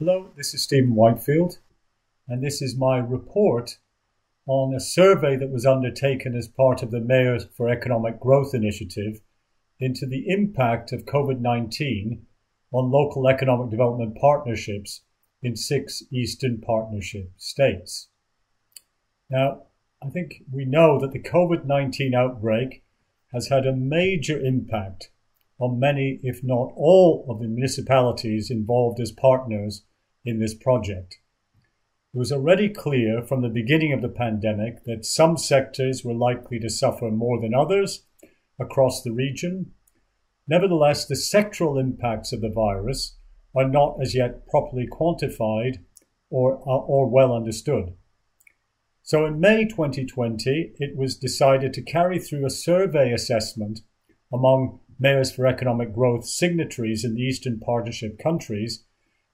Hello, this is Stephen Whitefield, and this is my report on a survey that was undertaken as part of the Mayors for Economic Growth initiative into the impact of COVID-19 on local economic development partnerships in 6 Eastern Partnership states. Now, I think we know that the COVID-19 outbreak has had a major impact on many, if not all, of the municipalities involved as partners in this project. It was already clear from the beginning of the pandemic that some sectors were likely to suffer more than others across the region. Nevertheless, the sectoral impacts of the virus are not as yet properly quantified or well understood. So in May 2020, it was decided to carry through a survey assessment among Mayors for Economic Growth signatories in the Eastern Partnership countries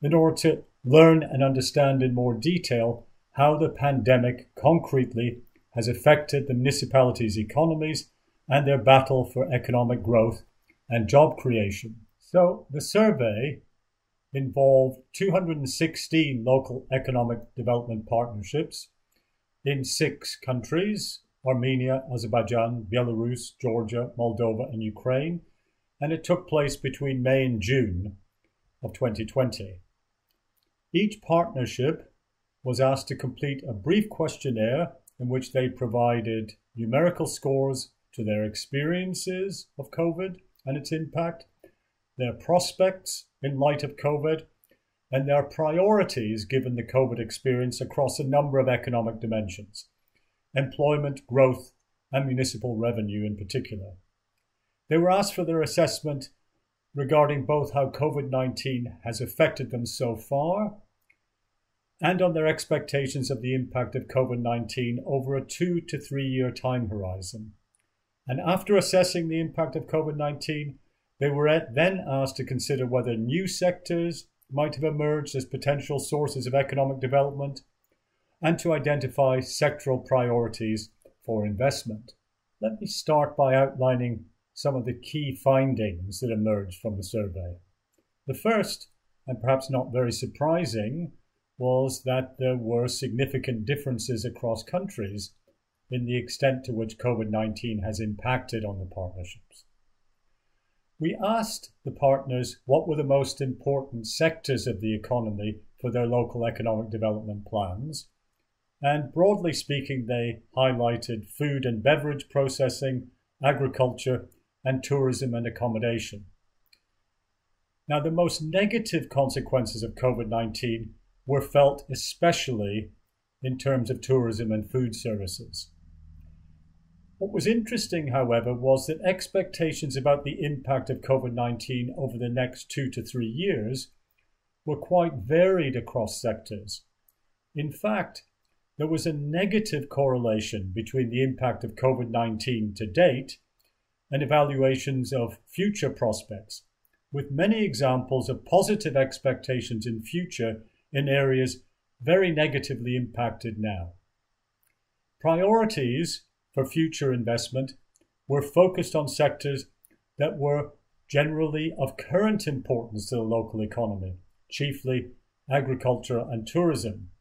in order to learn and understand in more detail how the pandemic concretely has affected the municipalities' economies and their battle for economic growth and job creation. So the survey involved 216 local economic development partnerships in 6 countries: Armenia, Azerbaijan, Belarus, Georgia, Moldova, and Ukraine, and it took place between May and June of 2020. Each partnership was asked to complete a brief questionnaire in which they provided numerical scores to their experiences of COVID and its impact, their prospects in light of COVID, and their priorities given the COVID experience across a number of economic dimensions: employment, growth, and municipal revenue in particular. They were asked for their assessment regarding both how COVID-19 has affected them so far and on their expectations of the impact of COVID-19 over a 2 to 3 year time horizon. And after assessing the impact of COVID-19, they were then asked to consider whether new sectors might have emerged as potential sources of economic development and to identify sectoral priorities for investment. Let me start by outlining some of the key findings that emerged from the survey. The first, and perhaps not very surprising, was that there were significant differences across countries in the extent to which COVID-19 has impacted on the partnerships. We asked the partners what were the most important sectors of the economy for their local economic development plans, and broadly speaking, they highlighted food and beverage processing, agriculture, and tourism and accommodation. Now, the most negative consequences of COVID-19 were felt especially in terms of tourism and food services. What was interesting, however, was that expectations about the impact of COVID-19 over the next 2 to 3 years were quite varied across sectors. In fact, there was a negative correlation between the impact of COVID-19 to date and evaluations of future prospects, with many examples of positive expectations in future in areas very negatively impacted now. Priorities for future investment were focused on sectors that were generally of current importance to the local economy, chiefly agriculture and tourism.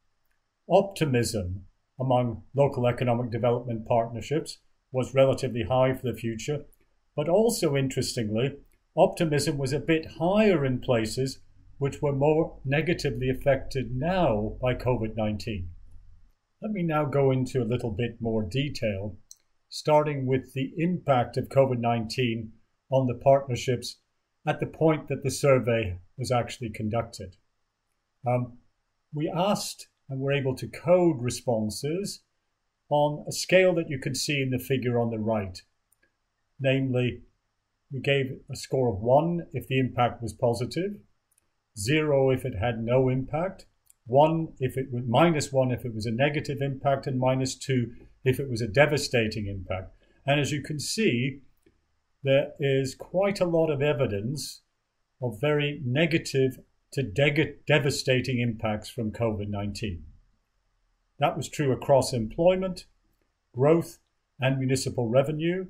Optimism among local economic development partnerships was relatively high for the future, but also interestingly, optimism was a bit higher in places which were more negatively affected now by COVID-19. Let me now go into a little bit more detail, starting with the impact of COVID-19 on the partnerships at the point that the survey was actually conducted. We asked and were able to code responses on a scale that you can see in the figure on the right. Namely, we gave a score of 1 if the impact was positive, 0 if it had no impact, -1 if it was a negative impact, and -2 if it was a devastating impact. And as you can see, there is quite a lot of evidence of very negative to devastating impacts from COVID-19. That was true across employment, growth, and municipal revenue,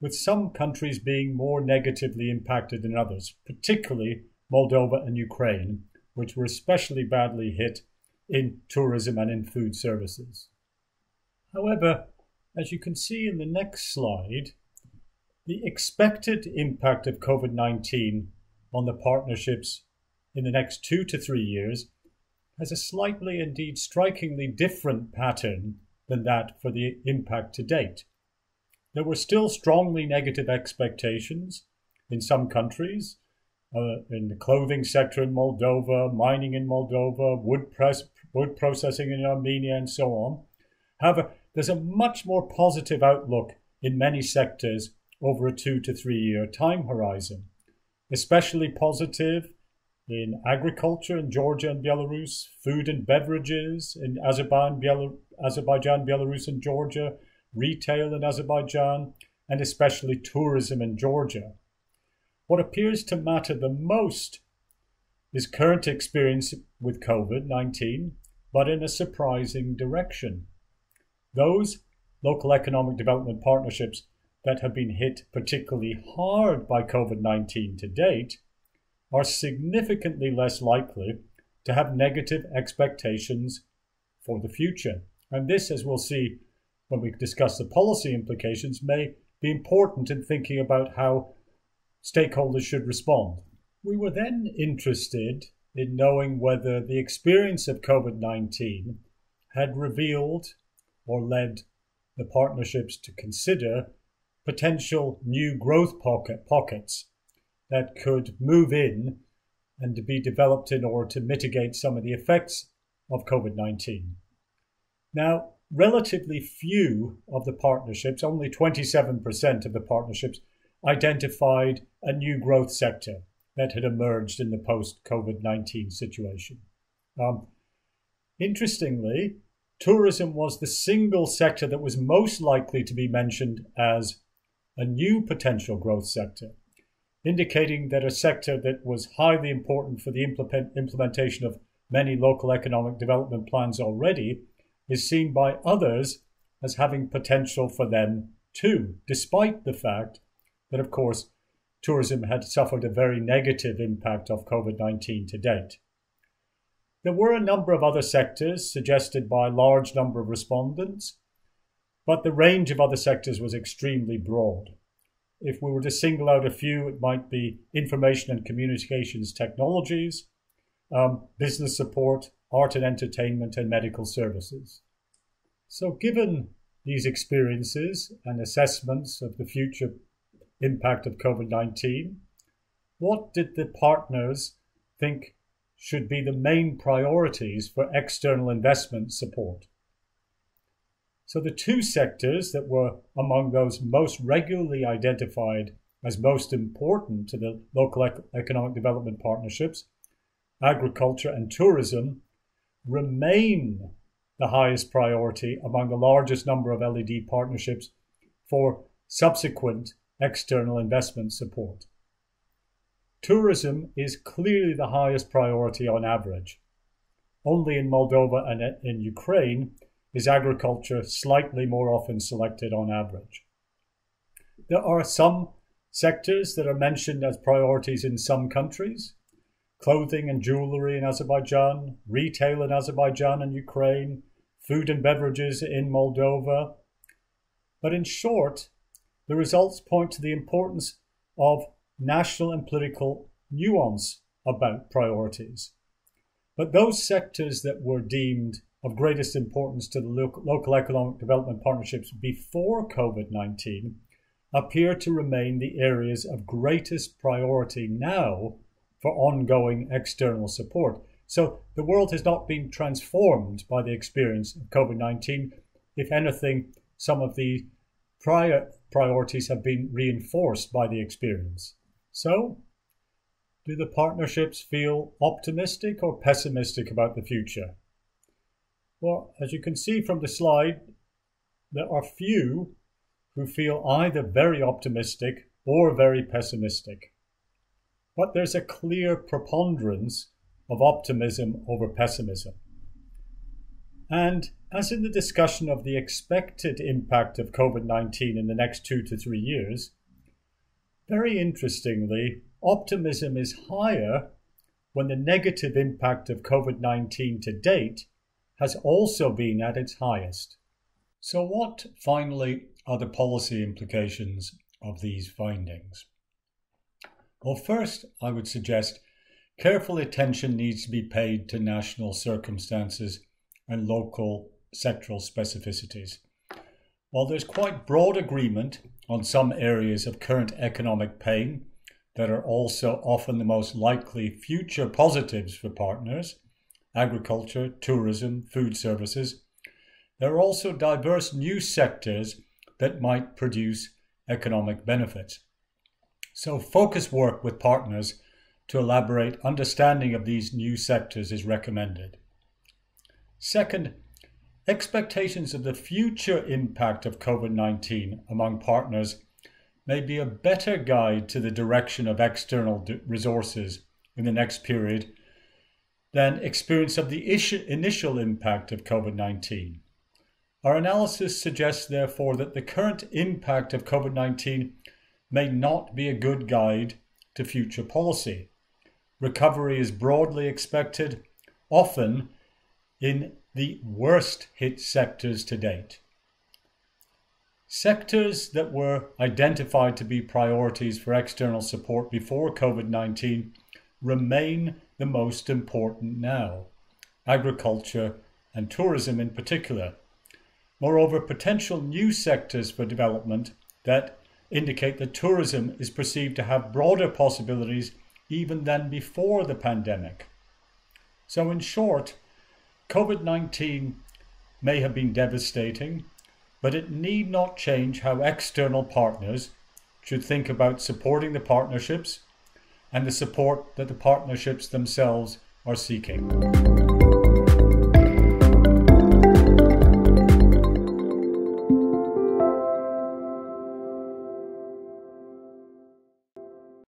with some countries being more negatively impacted than others, particularly Moldova and Ukraine, which were especially badly hit in tourism and in food services. However, as you can see in the next slide, the expected impact of COVID-19 on the partnerships in the next 2 to 3 years has a slightly, indeed strikingly different pattern than that for the impact to date. There were still strongly negative expectations in some countries, in the clothing sector in Moldova, mining in Moldova, wood processing in Armenia, and so on. However, there's a much more positive outlook in many sectors over a 2 to 3 year time horizon, especially positive in agriculture in Georgia and Belarus, food and beverages in Azerbaijan, Belarus and Georgia, retail in Azerbaijan, and especially tourism in Georgia. What appears to matter the most is current experience with COVID-19, but in a surprising direction. Those local economic development partnerships that have been hit particularly hard by COVID-19 to date are significantly less likely to have negative expectations for the future. And this, as we'll see when we discuss the policy implications, may be important in thinking about how stakeholders should respond. We were then interested in knowing whether the experience of COVID-19 had revealed or led the partnerships to consider potential new growth pockets that could move in and to be developed in order to mitigate some of the effects of COVID-19. Now, relatively few of the partnerships, only 27% of the partnerships, identified a new growth sector that had emerged in the post-COVID-19 situation. Interestingly, tourism was the single sector that was most likely to be mentioned as a new potential growth sector, indicating that a sector that was highly important for the implementation of many local economic development plans already is seen by others as having potential for them too, despite the fact that, of course, tourism had suffered a very negative impact of COVID-19 to date. There were a number of other sectors suggested by a large number of respondents, but the range of other sectors was extremely broad. If we were to single out a few, it might be information and communications technologies, business support, art and entertainment, and medical services. So given these experiences and assessments of the future impact of COVID-19, what did the partners think should be the main priorities for external investment support? So the two sectors that were among those most regularly identified as most important to the local economic development partnerships, agriculture and tourism, remain the highest priority among the largest number of LED partnerships for subsequent external investment support. Tourism is clearly the highest priority on average. Only in Moldova and in Ukraine is agriculture slightly more often selected on average. There are some sectors that are mentioned as priorities in some countries: clothing and jewelry in Azerbaijan, retail in Azerbaijan and Ukraine, food and beverages in Moldova. But in short, the results point to the importance of national and political nuance about priorities. But those sectors that were deemed of greatest importance to the local economic development partnerships before COVID-19 appear to remain the areas of greatest priority now for ongoing external support. So the world has not been transformed by the experience of COVID-19. If anything, some of the prior priorities have been reinforced by the experience. So, do the partnerships feel optimistic or pessimistic about the future? Well, as you can see from the slide, there are few who feel either very optimistic or very pessimistic. But there's a clear preponderance of optimism over pessimism. And as in the discussion of the expected impact of COVID-19 in the next 2 to 3 years, very interestingly, optimism is higher when the negative impact of COVID-19 to date has also been at its highest. So what, finally, are the policy implications of these findings? Well, first, I would suggest careful attention needs to be paid to national circumstances and local sectoral specificities. While there's quite broad agreement on some areas of current economic pain that are also often the most likely future positives for partners, agriculture, tourism, food services, there are also diverse new sectors that might produce economic benefits. So focused work with partners to elaborate understanding of these new sectors is recommended. Second, expectations of the future impact of COVID-19 among partners may be a better guide to the direction of external resources in the next period than experience of the initial impact of COVID-19. Our analysis suggests, therefore, that the current impact of COVID-19 may not be a good guide to future policy. Recovery is broadly expected, often in the worst hit sectors to date. Sectors that were identified to be priorities for external support before COVID-19 remain the most important now, agriculture and tourism in particular. Moreover, potential new sectors for development that indicate that tourism is perceived to have broader possibilities even than before the pandemic. So in short, COVID-19 may have been devastating, but it need not change how external partners should think about supporting the partnerships and the support that the partnerships themselves are seeking.